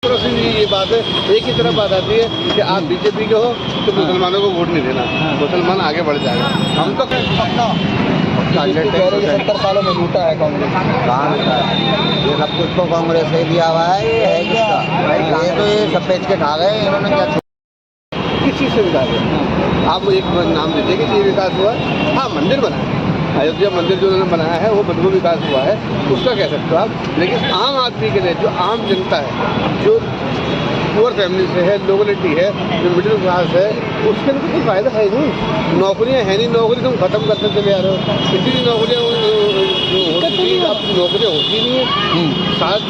ये बात है, एक ही तरफ बात आती है कि आप बीजेपी के हो तो मुसलमानों को वोट नहीं देना, मुसलमान आगे बढ़ जाएगा। हम तो 70 सालों में लूटा है कांग्रेस। कहाँ लूटा है? ये सब कुछ तो कांग्रेस ने दिया हुआ है। ये है किसका? ये तो ये सब बेच के खा गए इन्होंने। क्या किस चीज़ से विकास है? आप एक नाम दीजिए कि ये विकास हुआ है। हाँ, मंदिर बना है, अयोध्या मंदिर जो उन्होंने बनाया है वो मजबूत विकास हुआ है, उसका कह सकते हो आप। लेकिन आम आदमी के लिए, जो आम जनता है, जो पुअर फैमिली से है, लोकलिटी है, जो मिडिल क्लास है, उसके लिए कोई फ़ायदा है नहीं। नौकरियां है नहीं, नौकरी तुम खत्म करते चले आ रहे हो। इतनी नौकरियाँ होती थी, अब नौकरियाँ होती नहीं है।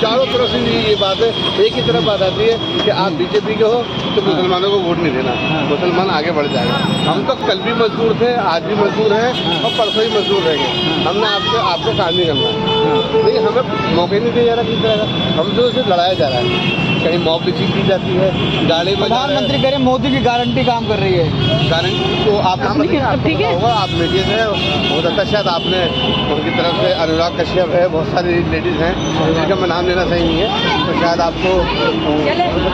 चारों तरफ से ये बात है, एक ही तरफ बात आती है कि आप बीजेपी के हो तो मुसलमानों को वोट नहीं देना, मुसलमान आगे बढ़ जाएगा। हम तो कल भी मजदूर थे, आज भी मजदूर हैं और परसों ही मजदूर रहेंगे। हमने आपसे काम नहीं करना है, लेकिन हमें मौके नहीं दिया जा रहा किसी तरह का। हमसे सिर्फ लड़ाया जा रहा है, कहीं मॉब लिचिंग की जाती है, गाड़ी में प्रधानमंत्री कह रहे मोदी की गारंटी काम कर रही है। गारंटी तो आप नाम बताइए, आपको पता होगा, आप मीडिया से हो सकता है शायद आपने उनकी तरफ से, अनुराग कश्यप है, बहुत सारी लेडीज़ हैं जिनका मैं नाम लेना सही नहीं है, तो शायद आपको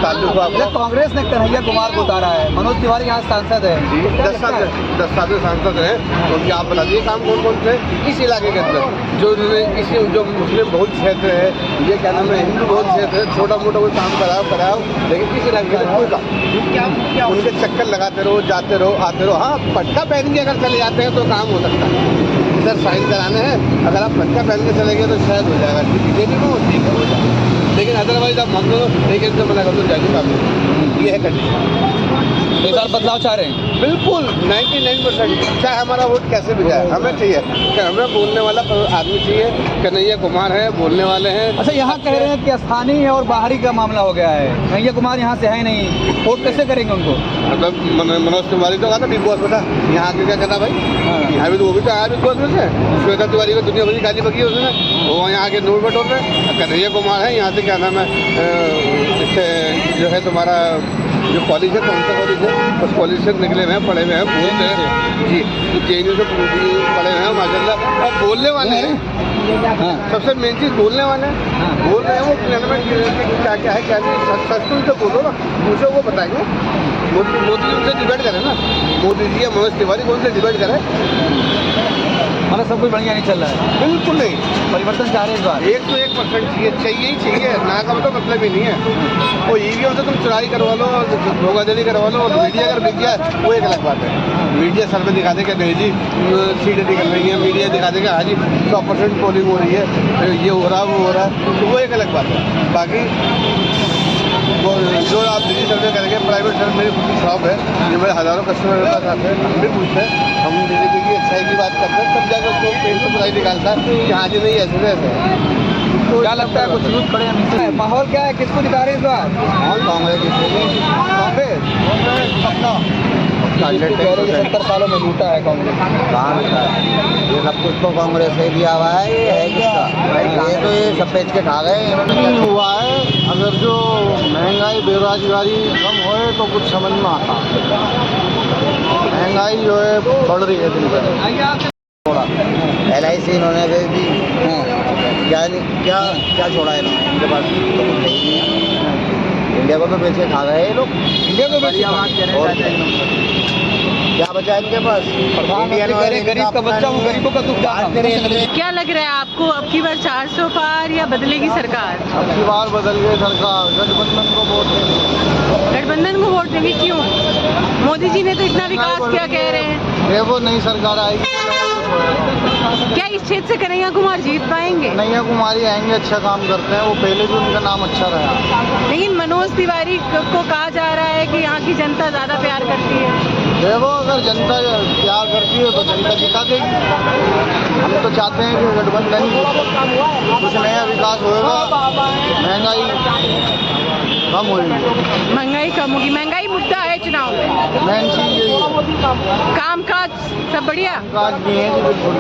ताल्लुक हो। कांग्रेस ने कन्हैया कुमार को उतारा है, मनोज तिवारी यहाँ सांसद है, 10 साल से सांसद हैं, उनके आप बता दीजिए काम कौन कौन से इस इलाके के अंदर जो मुस्लिम बहुत क्षेत्र है, ये क्या नाम है, हिंदू बहुत क्षेत्र है, छोटा मोटा कोई काम कराओ, लेकिन इस इलाके में कोई काम, उनके चक्कर लगाते रहो, जाते रहो, आते रहो। हाँ, पट्टा पहन के अगर चले जाते हैं तो काम हो सकता है, सर साइन कराने हैं, अगर आप पट्टा पहन के चले गए तो शायद हो जाएगा, बीजेपी को ठीक है, हो जाएगा। लेकिन अदरवाइज आप हम लोग एक से मना कर दो, जाइए काम, ये है कंडीशन। इस बार बदलाव चाह रहे हैं? बिल्कुल 99%, चाहे हमारा वोट कैसे भी जाए, हमें चाहिए कि हमें बोलने वाला आदमी चाहिए। कन्हैया कुमार है, बोलने वाले हैं। अच्छा, यहाँ कह रहे हैं कि स्थानीय और बाहरी का मामला हो गया है, कन्हैया कुमार यहाँ से है नहीं, वोट कैसे करेंगे उनको? मतलब मनोज तिवारी तो कहा था बिग बॉस में था, यहाँ के क्या कहना भाई, यहाँ भी तो वो भी तो आया बिग बॉस में से। श्वेता तिवारी को दुनिया भरी गाली बकी है उसने, वो यहाँ के नोट बटोर में। कन्हैया कुमार है यहाँ से, क्या नाम है, इससे जो है तुम्हारा जो कॉलेज है, कौन सा कॉलेज है, उस कॉलेज से निकले हुए हैं, पढ़े हुए हैं, बोलते हैं जी, JNU से पढ़े हुए हैं माशाल्लाह, और बोलने वाले हैं। सबसे मेन चीज़ बोलने वाले हैं, बोल रहे हैं, वो प्लेन क्या क्या है, क्या नहीं, सच तो उनसे बोलो ना, उनसे वो बताएंगे। मोदी जी उनसे डिबेट करें ना, मोदी जी या मनोज तिवारी को उनसे डिबेट करें। मतलब सब कुछ बढ़िया नहीं चल रहा है? बिल्कुल नहीं, परिवर्तन चाह रहे हैं इस बार? 101% चाहिए ही चाहिए, ना का तो मतलब ही नहीं है। और EVM से तुम चुराई करवा लो, धोखाधड़ी करवा लो, और मीडिया अगर बिक गया वो एक अलग बात है। मीडिया सर्वे दिखा देगा नहीं जी सीटें निकल रही हैं, मीडिया दिखा देगा हाँ जी 100% पोलिंग हो रही है, ये हो रहा वो हो रहा है, तो वो एक अलग बात है। बाकी वो जो आप निजी सर्वे करेंगे, प्राइवेट सर्वे, मेरी खुद की शॉप है, जो मेरे हज़ारों कस्टमर मेरे पास आते हैं, हम भी पूछते हैं, हम बीजेपी की अच्छाई की बात करते हैं, तब जाकर उसको पेट से बुराई निकालता है कि हाँ जी नहीं ऐसे ऐसे। तो क्या लगता है कुछ यूथ खड़े हैं? माहौल क्या है, किसको जिता रहे हैं इस बार? कांग्रेस कांग्रेस 70 सालों में लूटा है कांग्रेस। कहाँ लूटा है? ये सब कुछ तो कांग्रेस ने दिया हुआ है। ये है किसका? ये तो ये सब बेच के खा गए इन्होंने। हुआ है, अगर जो महंगाई बेरोजगारी कम होए तो कुछ समझ में आता। महंगाई जो है बढ़ रही है दिन पर। LIC इन्होंने दे दी, क्या क्या छोड़ा है इन्होंने, इनके पास तो कुछ नहीं है। इंडिया को तो बेच के खा गए ये लोग, इंडिया को बेच क्या बचा है इनके पास? गरीब का बच्चा हूँ, गरीबों का दुख जान। क्या लग रहा है आपको, अब की बार 400 पार या बदलेगी सरकार? अब की बार बदल गई सरकार, गठबंधन को वोट देंगे। गठबंधन को वोट देंगे, क्यों? मोदी जी ने तो इतना विकास किया कह रहे हैं। देखो नई सरकार आएगी, क्या इस क्षेत्र से कन्हैया कुमार जीत पाएंगे? कन्हैया कुमारी आएंगे, अच्छा काम करते हैं वो, पहले भी उनका नाम अच्छा रहा। लेकिन मनोज तिवारी को कहा जा रहा है कि यहाँ की जनता ज्यादा प्यार करती है। देखो अगर जनता प्यार करती है तो जनता जिता देगी। हम तो चाहते हैं कि गठबंधन कुछ नया विकास होगा, महंगाई कम होगी। महंगाई कम होगी, महंगाई मुद्दा है चुनाव में, मेन चीज यही है। काम काज सब बढ़िया, काज भी है बिल्कुल।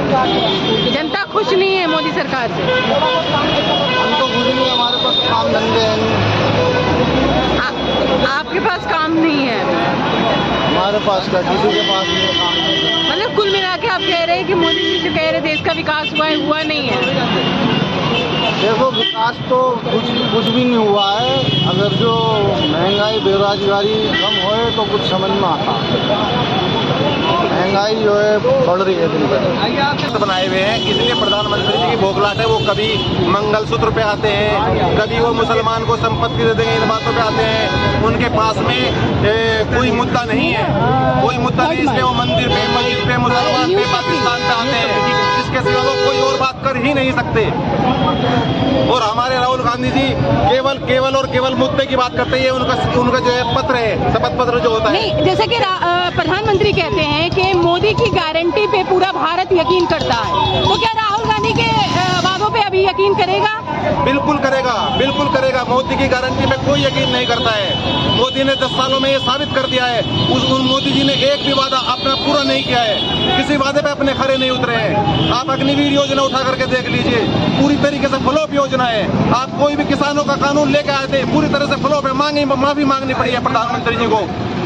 जनता खुश नहीं है मोदी सरकार से? हम तो खुश नहीं, हमारे पास काम धंधे हैं। आपके पास काम नहीं है? हमारे पास क्या, किसी के पास नहीं काम नहीं। मतलब कुल मिला के आप कह रहे हैं कि मोदी जी जो कह रहे देश का विकास हुआ है, हुआ नहीं है? देखो विकास तो कुछ भी नहीं हुआ है। अगर जो बेरोजगारी कम होए तो कुछ समझ में आता। महंगाई जो है बढ़ रही है दिन पर। बनाए हुए हैं, इसलिए प्रधानमंत्री जी की बौखलाहट है। वो कभी मंगलसूत्र पे आते हैं, कभी वो मुसलमान को संपत्ति दे देंगे, इन बातों पे आते हैं। उनके पास में कोई मुद्दा नहीं है, कोई मुद्दा नहीं, इसलिए वो मंदिर पे, मस्जिद पे, मुसलमान पे, पाकिस्तान पे आते हैं। इसके सिवा वो कोई और बात कर ही नहीं सकते। और हमारे राहुल गांधी जी केवल मुद्दे की बात करते हैं। उनका जो है पत्र है, शपथ पत्र जो होता है। नहीं, जैसे कि प्रधानमंत्री कहते हैं कि मोदी की गारंटी पे पूरा भारत यकीन करता है, तो क्या राहुल गांधी के वादों पे अभी यकीन करेगा? बिल्कुल करेगा, बिल्कुल करेगा। मोदी की गारंटी पे कोई यकीन नहीं करता है। मोदी ने 10 सालों में ये साबित कर दिया है। मोदी जी ने एक भी वादा अपना पूरा नहीं किया है, किसी वादे पे अपने खरे नहीं उतरे हैं। आप अग्निवीर योजना उठा करके देख लीजिए, पूरी तरीके से फ्लॉप योजना है। आप कोई भी किसानों का कानून लेके आए थे, पूरी तरह से फ्लॉप है। माफी मांगनी पड़ी है प्रधानमंत्री जी को।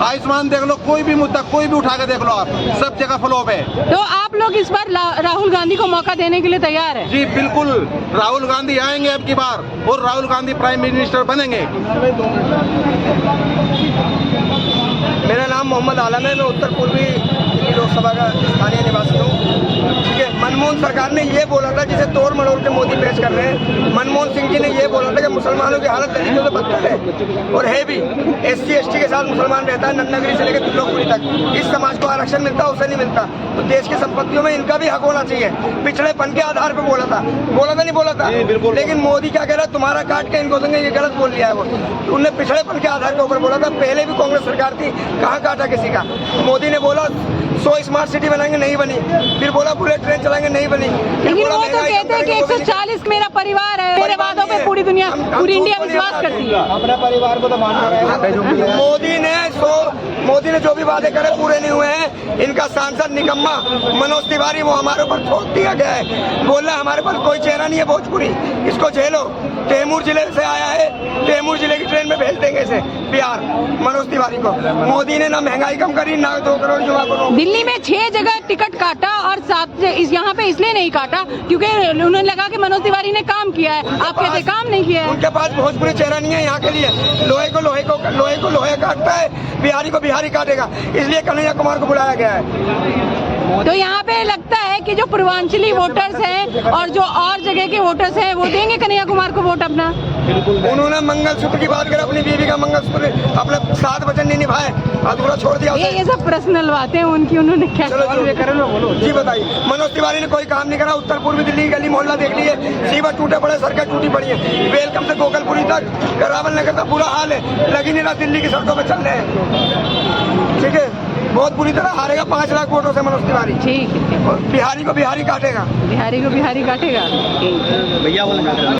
आयुष्मान देख लो, कोई भी मुद्दा कोई भी उठा के देख लो, आप सब जगह फ्लॉप है। तो आप लोग इस बार राहुल गांधी को मौका देने के लिए तैयार है? जी बिल्कुल, राहुल गांधी आएंगे अब की बार, और राहुल गांधी प्राइम मिनिस्टर बनेंगे। मेरा नाम मोहम्मद आलम है, मैं उत्तर पूर्वी दिल्ली लोकसभा का स्थानीय निवासी हूँ। ठीक है, मनमोहन सरकार ने ये बोला था, जिसे तोड़ मरोड़ के मोदी पेश कर रहे हैं। मनमोहन सिंह जी ने ये बोला था कि मुसलमानों की हालत तरीके से बदतर है, और है भी। SC ST के साथ मुसलमान रहता है, नन्नागिरी से लेकर त्रिलोकपुरी तक। इस समाज को आरक्षण मिलता है, उसे नहीं मिलता। तो देश की संपत्तियों में इनका भी हक होना चाहिए। पिछड़ेपन के आधार पर बोला था नहीं बोला था। लेकिन मोदी क्या कह रहा है, तुम्हारा काट के इनको देंगे, ये गलत बोल लिया है वो। उनने पिछड़ेपन के आधार के ऊपर बोला था। पहले भी कांग्रेस सरकार थी, कहाँ काटा किसी का। मोदी ने बोला 100 स्मार्ट सिटी बनाएंगे, नहीं बनी। फिर बोला बुलेट ट्रेन चलाएंगे, नहीं बनी। लेकिन वो तो कहते हैं कि 140 मेरा परिवार है, मेरे वादों पे पूरी दुनिया, पूरी इंडिया विश्वास करती है। अपने परिवार को तो मानना है। मोदी ने जो भी वादे करे पूरे नहीं हुए हैं। इनका सांसद निकम्मा मनोज तिवारी, वो हमारे ऊपर थोप दिया गया है। बोल रहा है हमारे पास कोई चेहरा नहीं है भोजपुरी, इसको झेलो। तैमूर जिले से आया है, तैमूर जिले की ट्रेन में भेज देंगे इसे बिहार, मनोज तिवारी को। मोदी ने ना महंगाई कम करी, ना 2 करोड़ युवा को। दिल्ली में 6 जगह टिकट काटा, और 7 यहाँ पे इसलिए नहीं काटा क्योंकि उन्हें लगा कि मनोज तिवारी ने काम किया है। आप कहते काम नहीं किया है। उनके पास भोजपुरी चेहरा नहीं है यहाँ के लिए। लोहे को लोहे काटता है, बिहारी को बिहारी काटेगा। इसलिए कन्हैया कुमार को बुलाया गया है। तो यहाँ पे लगता है कि जो पूर्वांचली वोटर्स हैं और जो और जगह के वोटर्स हैं, वो देंगे कन्हैया कुमार को वोट अपना। उन्होंने मंगलसूत्र की बात करी, अपनी बीवी का मंगलसूत्र अपने 7 वचन नहीं निभाए, अधूरा छोड़ दिया। ये सब पर्सनल बातें हैं उनकी, उन्होंने क्या जी बताइए। मनोज तिवारी ने कोई काम नहीं करा। उत्तर पूर्वी दिल्ली गली मोहल्ला देख लिए, सीवर टूटे पड़े, सड़कें टूटी पड़ी है। वेलकम से गोकलपुरी तक, रावल नगर का बुरा हाल है। लगी नहीं रहा, दिल्ली की सड़कों पर चल रहे हैं। ठीक है, बहुत बुरी तरह हारेगा 5 लाख वोटों से मनोज तिवारी। ठीक है, बिहारी को बिहारी काटेगा। बिहारी को बिहारी काटेगा। भैया बोले